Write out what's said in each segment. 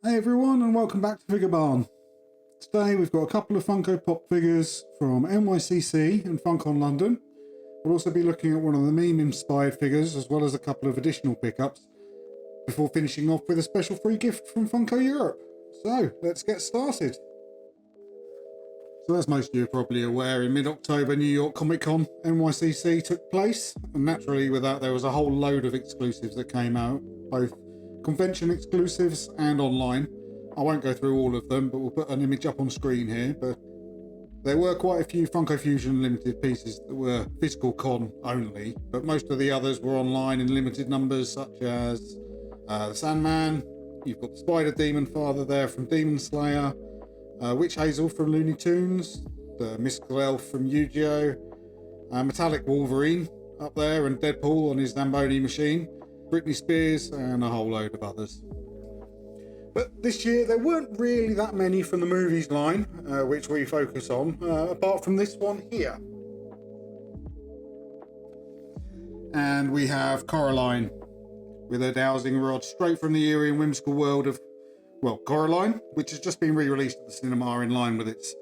Hey everyone, and welcome back to Figure Barn. Today we've got a couple of Funko Pop figures from NYCC and Funkon London. We'll also be looking at one of the meme-inspired figures, as well as a couple of additional pickups, before finishing off with a special free gift from Funko Europe. So, let's get started. So as most of you are probably aware, in mid-October New York Comic Con NYCC took place, and naturally with that there was a whole load of exclusives that came out, both convention exclusives and online. I won't go through all of them, but we'll put an image up on screen here. But there were quite a few Funko Fusion limited pieces that were physical con only, but most of the others were online in limited numbers, such as the Sandman. You've got the Spider Demon Father there from Demon Slayer, Witch Hazel from Looney Tunes, the Mystical Elf from Yu-Gi-Oh, Metallic Wolverine up there, and Deadpool on his Zamboni machine, Britney Spears, and a whole load of others. But this year there weren't really that many from the movies line, which we focus on, apart from this one here. And we have Coraline with her dowsing rod straight from the eerie and whimsical world of, well, Coraline, which has just been re-released at the cinema in line with its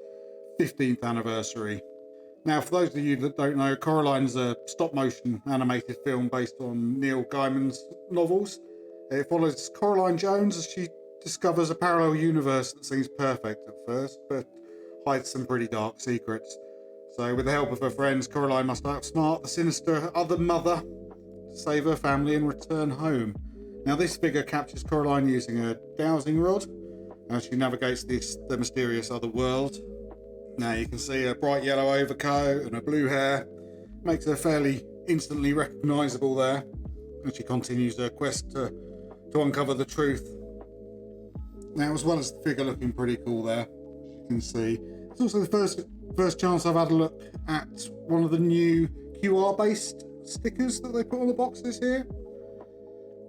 15th anniversary. Now, for those of you that don't know, Coraline is a stop-motion animated film based on Neil Gaiman's novels. It follows Coraline Jones as she discovers a parallel universe that seems perfect at first, but hides some pretty dark secrets. So, with the help of her friends, Coraline must outsmart the sinister other mother to save her family and return home. Now, this figure captures Coraline using a dowsing rod as she navigates the mysterious other world. Now you can see her bright yellow overcoat and her blue hair makes her fairly instantly recognisable there, and she continues her quest to uncover the truth. Now, as well as the figure looking pretty cool there, as you can see, it's also the first chance I've had a look at one of the new QR based stickers that they put on the boxes here.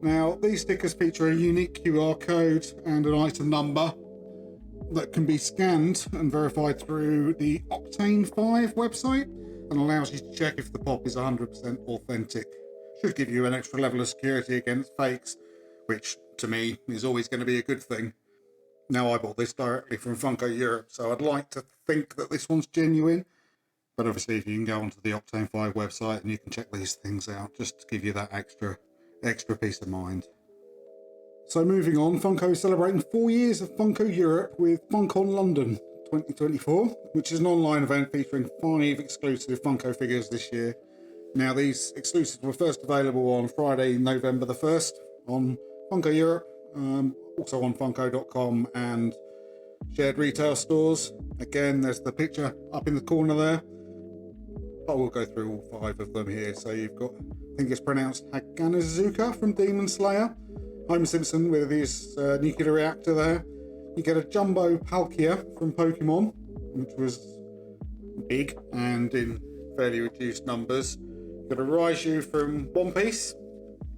Now, these stickers feature a unique QR code and an item number that can be scanned and verified through the Octane 5 website, and allows you to check if the pop is 100% authentic. Should give you an extra level of security against fakes, which to me is always going to be a good thing. Now, I bought this directly from Funko Europe, so I'd like to think that this one's genuine, but obviously if you can go onto the Octane 5 website and you can check these things out, just to give you that extra peace of mind. So moving on, Funko is celebrating 4 years of Funko Europe with Funkon London 2024, which is an online event featuring 5 exclusive Funko figures this year. Now, these exclusives were first available on Friday, November the 1st on Funko Europe, also on Funko.com and shared retail stores. Again, there's the picture up in the corner there. I will go through all 5 of them here. So you've got, I think it's pronounced Haganazuka from Demon Slayer, Homer Simpson with his nuclear reactor there. You get a Jumbo Palkia from Pokemon, which was big and in fairly reduced numbers. You've got a Raichu from One Piece.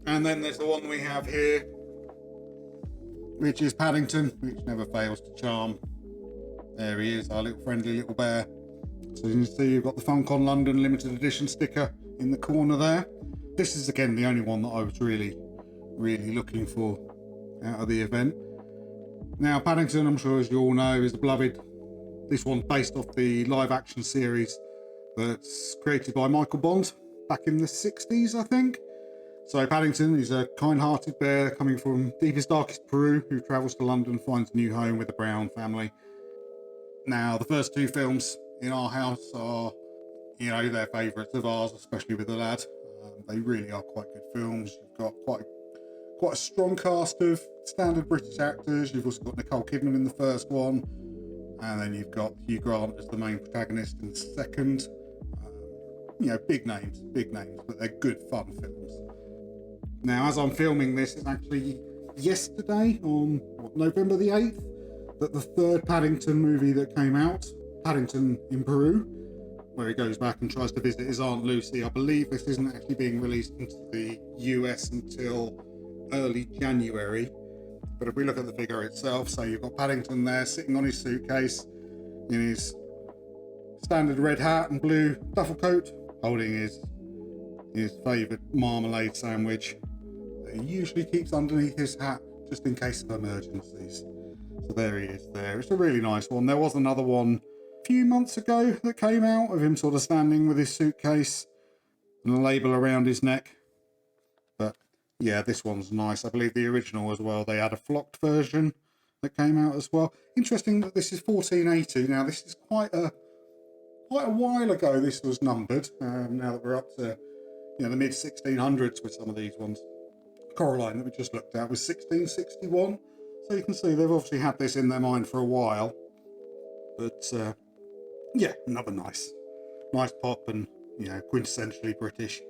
And then there's the one we have here, which is Paddington, which never fails to charm. There he is, our little friendly little bear. So you can see you've got the Funkon London limited edition sticker in the corner there. This is again the only one that I was really looking for out of the event. Now, Paddington, I'm sure as you all know, is beloved. This one's based off the live action series that's created by Michael Bond back in the 60s, I think. So Paddington is a kind-hearted bear coming from deepest, darkest Peru who travels to London, finds a new home with the Brown family. Now, the first 2 films in our house are, they're favourites of ours, especially with the lad. They really are quite good films. You've got quite a strong cast of standard British actors. You've also got Nicole Kidman in the first one, and then you've got Hugh Grant as the main protagonist in the second. Big names, but they're good fun films. Now, as I'm filming this, it's actually yesterday, on November the 8th, that the 3rd Paddington movie that came out, Paddington in Peru, where he goes back and tries to visit his Aunt Lucy. I believe this isn't actually being released into the US until early January. But if we look at the figure itself, so you've got Paddington there sitting on his suitcase in his standard red hat and blue duffel coat, holding his favourite marmalade sandwich that he usually keeps underneath his hat just in case of emergencies. So there he is there. It's a really nice one. There was another one a few months ago that came out of him sort of standing with his suitcase and a label around his neck. But yeah, this one's nice. I believe the original as well, they had a flocked version that came out as well. Interesting that this is 1480. Now this is quite a while ago this was numbered. Now that we're up to the mid 1600s with some of these ones. Coraline that we just looked at was 1661. So you can see they've obviously had this in their mind for a while. But yeah, another nice pop and quintessentially British.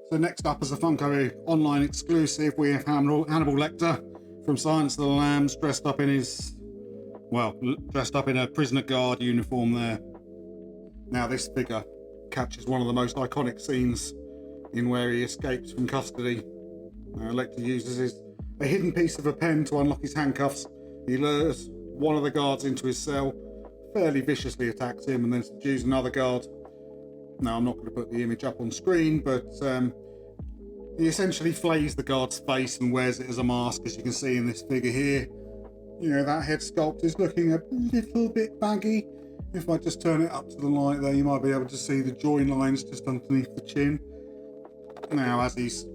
So next up as a Funko online exclusive, we have Hannibal Lecter from Silence of the Lambs, dressed up in a prisoner guard uniform there. Now this figure captures one of the most iconic scenes in where he escapes from custody. Lecter uses a hidden piece of a pen to unlock his handcuffs. He lures one of the guards into his cell, fairly viciously attacks him, and then subdues another guard. Now, I'm not going to put the image up on screen, but he essentially flays the guard's face and wears it as a mask, as you can see in this figure here. That head sculpt is looking a little bit baggy. If I just turn it up to the light there, you might be able to see the join lines just underneath the chin. Now, as he's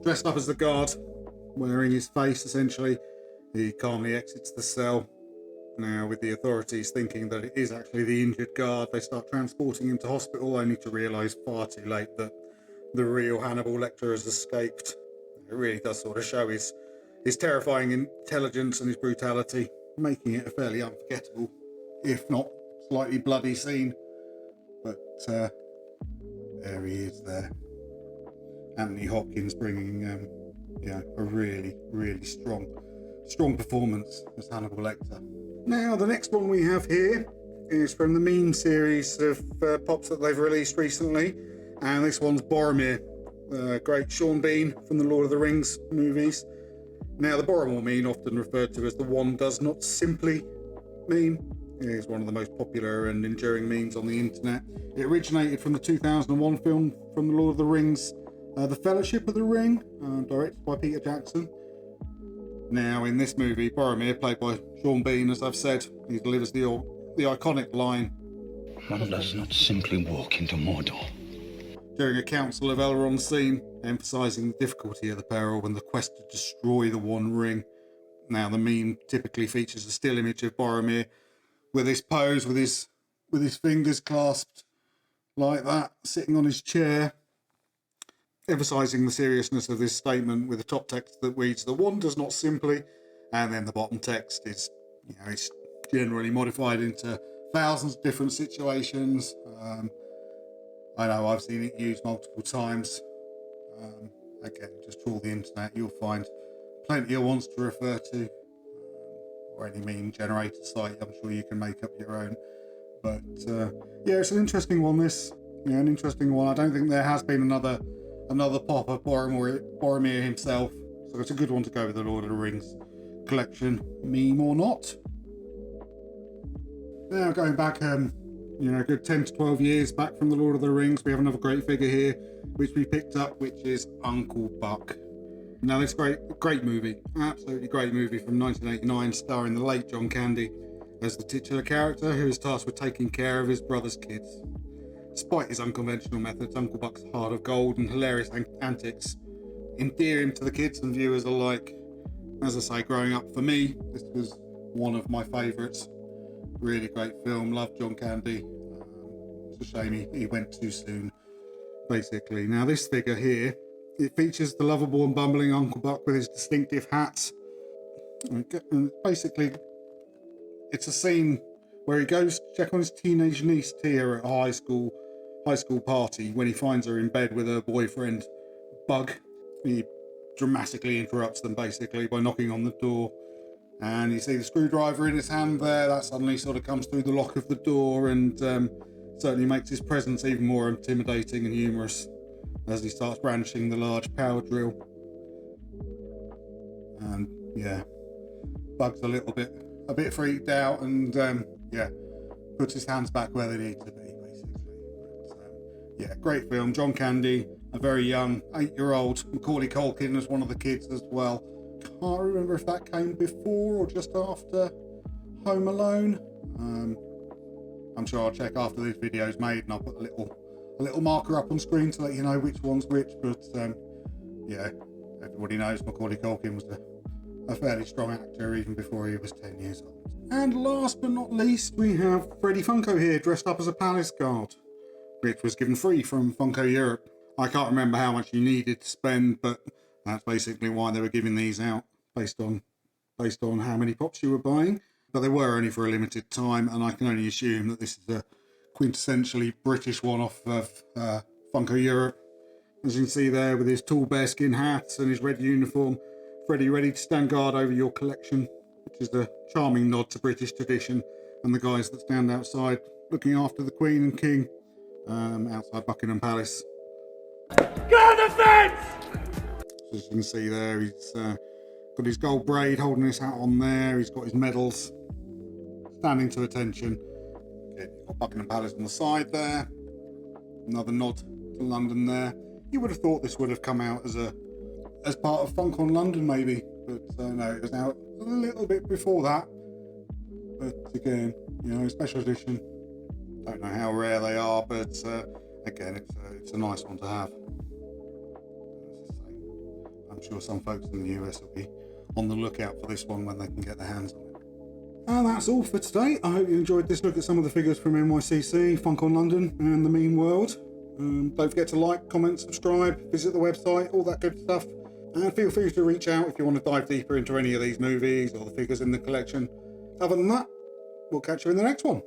dressed up as the guard, wearing his face essentially, he calmly exits the cell. Now, with the authorities thinking that it is actually the injured guard, they start transporting him to hospital, only to realise far too late that the real Hannibal Lecter has escaped. It really does sort of show his terrifying intelligence and his brutality, making it a fairly unforgettable, if not slightly bloody scene. But there he is there. Anthony Hopkins bringing a really, really strong performance as Hannibal Lecter. Now, the next one we have here is from the meme series of pops that they've released recently, and this one's Boromir, great Sean Bean from the Lord of the Rings movies. Now, the Boromir meme, often referred to as the one does not simply meme, is one of the most popular and enduring memes on the internet. It originated from the 2001 film from the Lord of the Rings, The Fellowship of the Ring, directed by Peter Jackson. Now, in this movie, Boromir, played by Sean Bean, as I've said, he delivers the iconic line, "One does not simply walk into Mordor," during a Council of Elrond scene, emphasising the difficulty of the peril and the quest to destroy the One Ring. Now, the meme typically features a still image of Boromir with his pose, with his fingers clasped like that, sitting on his chair, emphasising the seriousness of this statement with a top text that reads, "The one does not simply," and then the bottom text is, it's generally modified into thousands of different situations. I know I've seen it used multiple times. Again, just trawl the internet, you'll find plenty of ones to refer to, or any meme generator site. I'm sure you can make up your own. But yeah, it's an interesting one. An interesting one. I don't think there has been another pop of Boromir himself, so it's a good one to go with the Lord of the Rings collection, meme or not. Now, going back a good 10 to 12 years back from the Lord of the Rings, we have another great figure here which we picked up, which is Uncle Buck. Now, this great movie, absolutely great movie from 1989, starring the late John Candy as the titular character, who is tasked with taking care of his brother's kids. Despite his unconventional methods, Uncle Buck's heart of gold and hilarious antics endear him to the kids and viewers alike. As I say, growing up for me, this was one of my favourites. Really great film, loved John Candy. It's a shame he went too soon, basically. Now, this figure here, it features the lovable and bumbling Uncle Buck with his distinctive hat. And basically, it's a scene where he goes to check on his teenage niece Tia at a high school party when he finds her in bed with her boyfriend Bug. He dramatically interrupts them basically by knocking on the door, and you see the screwdriver in his hand there. That suddenly sort of comes through the lock of the door and certainly makes his presence even more intimidating and humorous as he starts brandishing the large power drill. And yeah, Bug's a bit freaked out and puts his hands back where they need to be, basically. But, great film. John Candy, a very young 8-year-old. Macaulay Culkin as one of the kids as well. can't remember if that came before or just after Home Alone. I'm sure I'll check after this video's made, and I'll put a little marker up on screen to let you know which one's which. But yeah, everybody knows Macaulay Culkin was a fairly strong actor even before he was 10 years old. And last but not least, we have Freddy Funko here, dressed up as a palace guard, which was given free from Funko Europe. I can't remember how much you needed to spend, but that's basically why they were giving these out, based on how many pops you were buying. But they were only for a limited time, and I can only assume that this is a quintessentially British one-off of Funko Europe. As you can see there, with his tall bearskin hat and his red uniform, Freddy ready to stand guard over your collection, which is a charming nod to British tradition and the guys that stand outside looking after the Queen and King outside Buckingham Palace. Guard the fence! As you can see there, he's got his gold braid, holding his hat on there. He's got his medals, standing to attention. Okay, you've got Buckingham Palace on the side there. Another nod to London there. You would have thought this would have come out as part of Funkon London maybe, but no, it was out a little bit before that. But again, you know, special edition. Don't know how rare they are, but again, it's a nice one to have. I'm sure some folks in the US will be on the lookout for this one when they can get their hands on it. And that's all for today. I hope you enjoyed this look at some of the figures from NYCC, Funkon London and the Meme World. Don't forget to like, comment, subscribe, visit the website, all that good stuff. And feel free to reach out if you want to dive deeper into any of these movies or the figures in the collection. Other than that, we'll catch you in the next one.